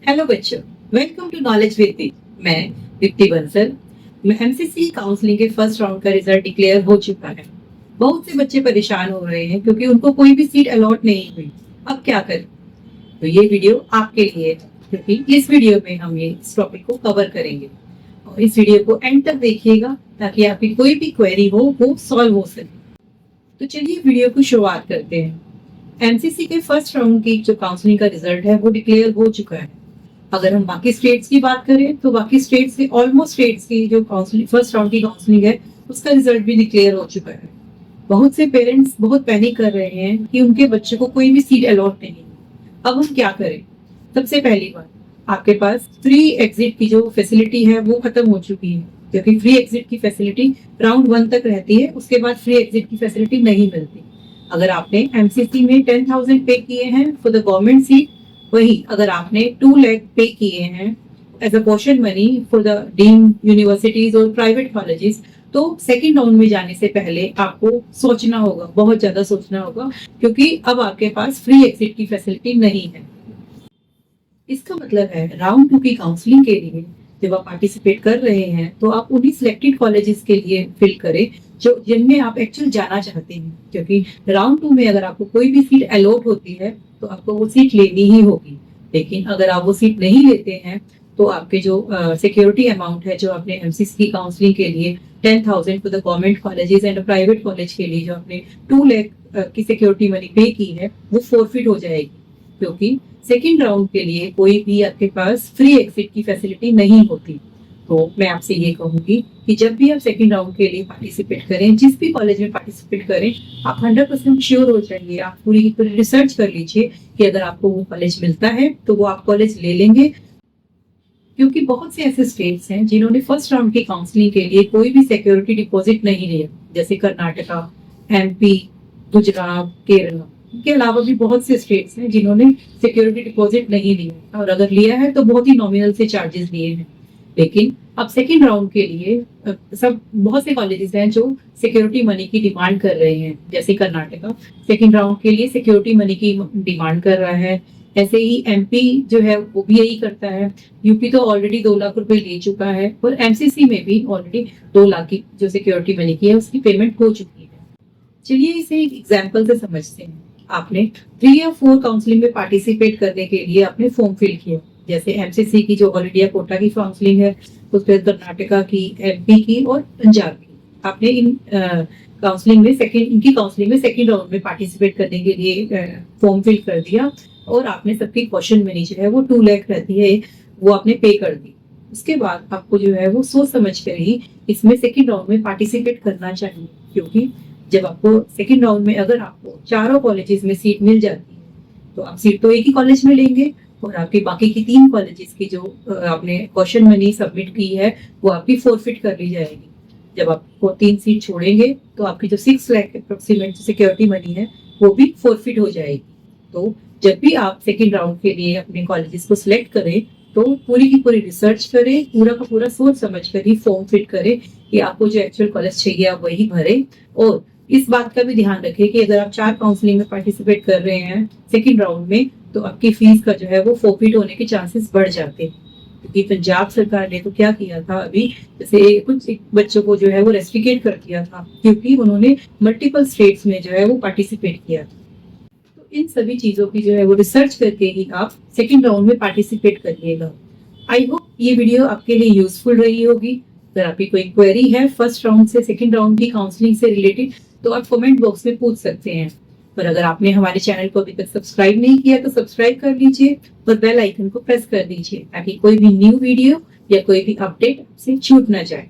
Hello बच्चों, welcome to knowledge with. मैं Deepti Bansal. MCC counselling के फर्स्ट राउंड का रिजल्ट डिक्लेयर हो चुका है। बहुत से बच्चे परेशान हो रहे हैं क्योंकि उनको कोई भी सीट अलॉट नहीं हुई। अब क्या करें? तो ये वीडियो आपके लिए है, क्योंकि इस वीडियो में हम इस टॉपिक को कवर करेंगे और इस वीडियो को एंड तक देखिएगा ताकि आपकी कोई भी क्वेरी हो वो सॉल्व हो सके। तो चलिए वीडियो की शुरुआत करते हैं। एमसीसी के फर्स्ट राउंड की जो काउंसलिंग का रिजल्ट है वो डिक्लेयर हो चुका है। अगर हम बाकी स्टेट्स की बात करें तो बाकी स्टेट्स के ऑलमोस्ट स्टेट्स की जो काउंसलिंग फर्स्ट राउंड की काउंसलिंग है उसका रिजल्ट भी डिक्लेयर हो चुका है। बहुत से पेरेंट्स बहुत पैनिक कर रहे हैं कि उनके बच्चे को कोई भी सीट अलॉट नहीं है। अब हम क्या करें? सबसे पहली बात, आपके पास फ्री एग्जिट की जो फैसिलिटी है वो खत्म हो चुकी है, क्योंकि फ्री एग्जिट की फैसिलिटी राउंड 1 तक रहती है, उसके बाद फ्री एग्जिट की फैसिलिटी नहीं मिलती। अगर आपने एमसीसी में 10,000 पे किए हैं फॉर द गवर्नमेंट सीट, वही अगर आपने 2 लाख पे किए हैं as a portion money for the deemed universities और प्राइवेट कॉलेजेस, तो सेकंड राउंड में जाने से पहले आपको सोचना होगा, बहुत ज्यादा सोचना होगा, क्योंकि अब आपके पास फ्री एग्जिट की फैसिलिटी नहीं है। इसका मतलब है राउंड 2 की काउंसलिंग के लिए जब आप पार्टिसिपेट कर रहे हैं तो आप उन्हीं सिलेक्टेड कॉलेजेस के लिए फिल करें जो जिनमें आप एक्चुअल जाना चाहते हैं, क्योंकि राउंड 2 में अगर आपको कोई भी सीट अलॉट होती है तो आपको वो सीट लेनी ही होगी। लेकिन अगर आप वो सीट नहीं लेते हैं तो आपके जो सिक्योरिटी अमाउंट है जो आपने एमसीसी की काउंसलिंग के लिए 10,000 for the government colleges and private college के लिए जो आपने 2 लाख की सिक्योरिटी मनी पे की है वो फोरफिट हो जाएगी, क्योंकि सेकेंड राउंड के लिए कोई भी आपके पास फ्री एग्जिट की फैसिलिटी नहीं होती। तो मैं आपसे ये कहूंगी कि जब भी आप सेकेंड राउंड के लिए पार्टिसिपेट करें, जिस भी कॉलेज में पार्टिसिपेट करें, आप 100% श्योर हो जाइए, आप पूरी की पूरी रिसर्च कर लीजिए कि अगर आपको वो कॉलेज मिलता है तो वो आप कॉलेज ले लेंगे। क्योंकि बहुत से ऐसे स्टेट्स हैं जिन्होंने फर्स्ट राउंड की काउंसलिंग के लिए कोई भी सिक्योरिटी डिपॉजिट नहीं लिया, जैसे कर्नाटका, एमपी, गुजरात, केरला। के अलावा भी बहुत से स्टेट्स हैं जिन्होंने सिक्योरिटी डिपॉजिट नहीं लिया, और अगर लिया है तो बहुत ही नॉमिनल से चार्जेस लिए हैं। लेकिन अब सेकेंड राउंड के लिए सब बहुत से कॉलेजेस हैं जो सिक्योरिटी मनी की डिमांड कर रहे हैं, जैसे कर्नाटका सेकेंड राउंड के लिए सिक्योरिटी मनी की डिमांड कर रहा है। ऐसे ही एमपी जो है वो भी यही करता है। यूपी तो ऑलरेडी 2 लाख रुपए ले चुका है और एमसीसी में भी ऑलरेडी 2 लाख की जो सिक्योरिटी मनी की है उसकी पेमेंट हो चुकी है। चलिए इसे एक एग्जाम्पल से समझते हैं। आपने 3 या 4 काउंसलिंग में पार्टिसिपेट करने के लिए आपने फॉर्म फिल किया, जैसे एमसीसी की जो ऑल इंडिया कोटा की काउंसलिंग है, उस पर कर्नाटका की, एमपी की और पंजाब की। आपने इन काउंसलिंग में इनकी काउंसलिंग में सेकेंड राउंड में पार्टिसिपेट करने के लिए फॉर्म फिल कर दिया और आपने सबकी क्वेश्चन मनी जो है वो 2 लाख रहती है वो आपने पे कर दी। उसके बाद आपको जो है वो सोच समझ कर ही इसमें सेकेंड राउंड में पार्टिसिपेट करना चाहिए, क्योंकि जब आपको सेकेंड राउंड में अगर आपको चारों कॉलेजेस में सीट मिल जाती है तो आप सीट तो एक ही कॉलेज में लेंगे और आपकी बाकी की 3 कॉलेजेस की जो आपने क्वेश्चन मनी सबमिट की है वो आपकी फोरफिट कर ली जाएगी। जब आपको 3 सीट छोड़ेंगे तो आपकी जो 6 लाख अप्रोक्सीमेट सिक्योरिटी मनी है वो भी फोरफिट हो जाएगी। तो जब भी आप सेकेंड राउंड के लिए अपने कॉलेजेस को सिलेक्ट करें तो पूरी की पूरी रिसर्च करें, पूरा का पूरा सोच समझ कर ही फॉर्म फिट करें कि आपको जो एक्चुअल कॉलेज चाहिए आप वही भरें। और इस बात का भी ध्यान रखें कि अगर आप 4 काउंसलिंग में पार्टिसिपेट कर रहे हैं सेकेंड राउंड में तो आपकी फीस का जो है वो फोरफिट होने के चांसेस बढ़ जाते हैं, क्योंकि पंजाब सरकार ने तो क्या किया था अभी, जैसे कुछ बच्चों को जो है वो रेस्ट्रिकेट कर दिया था क्योंकि उन्होंने मल्टीपल स्टेट्स में जो है वो पार्टिसिपेट किया था। तो इन सभी चीजों की जो है वो रिसर्च करके ही आप सेकेंड राउंड में पार्टिसिपेट करिएगा। आई होप ये वीडियो आपके लिए यूजफुल रही होगी। अगर आपकी कोई क्वेरी है फर्स्ट राउंड से सेकेंड राउंड की काउंसलिंग से रिलेटेड तो आप कमेंट बॉक्स में पूछ सकते हैं। पर अगर आपने हमारे चैनल को अभी तक सब्सक्राइब नहीं किया तो सब्सक्राइब कर लीजिए और बेल आइकन को प्रेस कर दीजिए ताकि कोई भी न्यू वीडियो या कोई भी अपडेट आपसे छूट ना जाए।